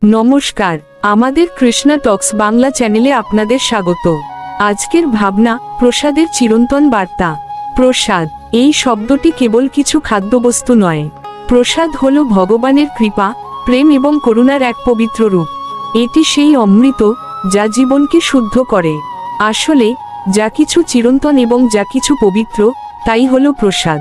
নমস্কার, আমাদের কৃষ্ণা টক্স বাংলা চ্যানেলে আপনাদের স্বাগত। আজকের ভাবনা, প্রসাদের চিরন্তন বার্তা। প্রসাদ এই শব্দটি কেবল কিছু খাদ্যবস্তু নয়। প্রসাদ হল ভগবানের কৃপা, প্রেম এবং করুণার এক পবিত্র রূপ। এটি সেই অমৃত যা জীবনকে শুদ্ধ করে। আসলে যা কিছু চিরন্তন এবং যা কিছু পবিত্র, তাই হল প্রসাদ।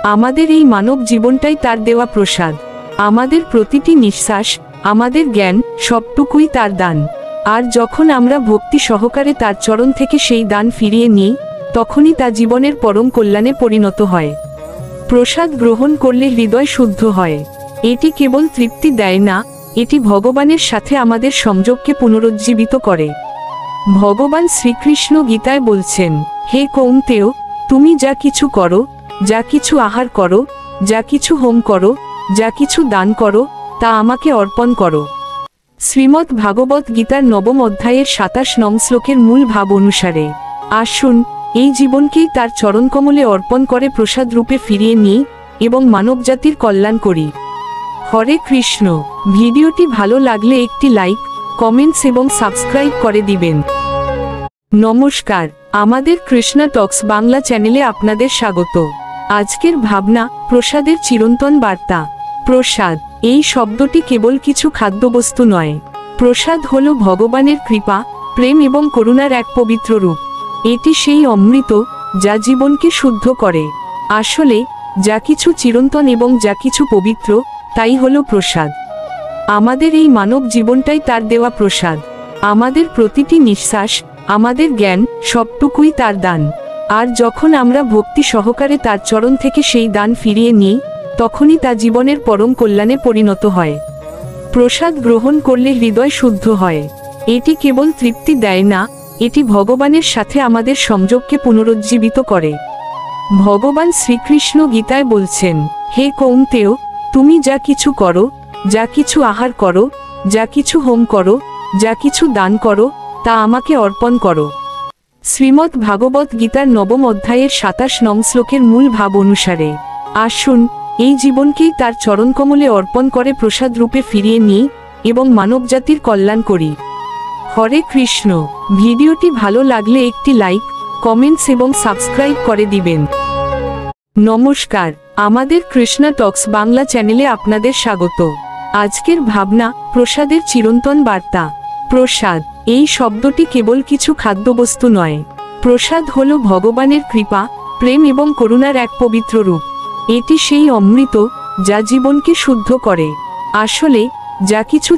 আমাদের এই মানব জীবনটাই তার দেওয়া প্রসাদ। আমাদের প্রতিটি নিঃশ্বাস, আমাদের জ্ঞান, সবটুকুই তার দান। আর যখন আমরা ভক্তি সহকারে তার চরণ থেকে সেই দান ফিরিয়ে নিই, তখনই তা জীবনের পরম কল্যাণে পরিণত হয়। প্রসাদ গ্রহণ করলে হৃদয় শুদ্ধ হয়। এটি কেবল তৃপ্তি দেয় না, এটি ভগবানের সাথে আমাদের সংযোগকে পুনরুজ্জীবিত করে। ভগবান শ্রীকৃষ্ণ গীতায় বলছেন, হে কৌন্তেয়, তুমি যা কিছু করো, যা কিছু আহার করো, যা কিছু হোম করো, যা কিছু দান করো, তা আমাকে অর্পণ করো। শ্রীমদ্ ভাগবত গীতার 9ম অধ্যায়ের 27 নং শ্লোকের মূল ভাব অনুসারে আসুন এই জীবনকেই তার চরণকমলে অর্পণ করে প্রসাদ রূপে ফিরিয়ে নিই এবং মানবজাতির কল্যাণ করি। হরে কৃষ্ণ। ভিডিওটি ভালো লাগলে একটি লাইক, কমেন্টস এবং সাবস্ক্রাইব করে দিবেন। নমস্কার, আমাদের কৃষ্ণা টক্স বাংলা চ্যানেলে আপনাদের স্বাগত। আজকের ভাবনা, প্রসাদের চিরন্তন বার্তা। প্রসাদ এই শব্দটি কেবল কিছু খাদ্যবস্তু নয়। প্রসাদ হল ভগবানের কৃপা, প্রেম এবং করুণার এক পবিত্র রূপ। এটি সেই অমৃত যা জীবনকে শুদ্ধ করে। আসলে যা কিছু চিরন্তন এবং যা কিছু পবিত্র, তাই হল প্রসাদ। আমাদের এই মানব জীবনটাই তার দেওয়া প্রসাদ। আমাদের প্রতিটি নিঃশ্বাস, আমাদের জ্ঞান, সবটুকুই তার দান। আর যখন আমরা ভক্তি সহকারে তার চরণ থেকে সেই দান ফিরিয়ে নিই, তখনই তা জীবনের পরম কল্যাণে পরিণত হয়। প্রসাদ গ্রহণ করলে হৃদয় শুদ্ধ হয়। এটি কেবল তৃপ্তি দেয় না, এটি ভগবানের সাথে আমাদের সংযোগকে পুনরুজ্জীবিত করে। ভগবান শ্রীকৃষ্ণ গীতায় বলছেন, হে কৌন্তেয়, তুমি যা কিছু করো, যা কিছু আহার করো, যা কিছু হোম করো, যা কিছু দান করো, তা আমাকে অর্পণ করো। শ্রীমদ্ ভাগবত গীতার 9ম অধ্যায়ের 27 নং শ্লোকের মূল ভাব অনুসারে আসুন এই জীবনকেই তার চরণকমলে অর্পণ করে প্রসাদ রূপে ফিরিয়ে নিই এবং মানবজাতির কল্যাণ করি। হরে কৃষ্ণ। ভিডিওটি ভালো লাগলে একটি লাইক, কমেন্টস এবং সাবস্ক্রাইব করে দিবেন। নমস্কার, আমাদের কৃষ্ণা টক্স বাংলা চ্যানেলে আপনাদের স্বাগত। আজকের ভাবনা, প্রসাদের চিরন্তন বার্তা। প্রসাদ এই শব্দটি কেবল কিছু খাদ্যবস্তু নয়। প্রসাদ হল ভগবানের কৃপা, প্রেম এবং করুণার এক পবিত্র রূপ। এটি সেই অমৃত যা জীবনকে শুদ্ধ করে। আসলে যা কিছু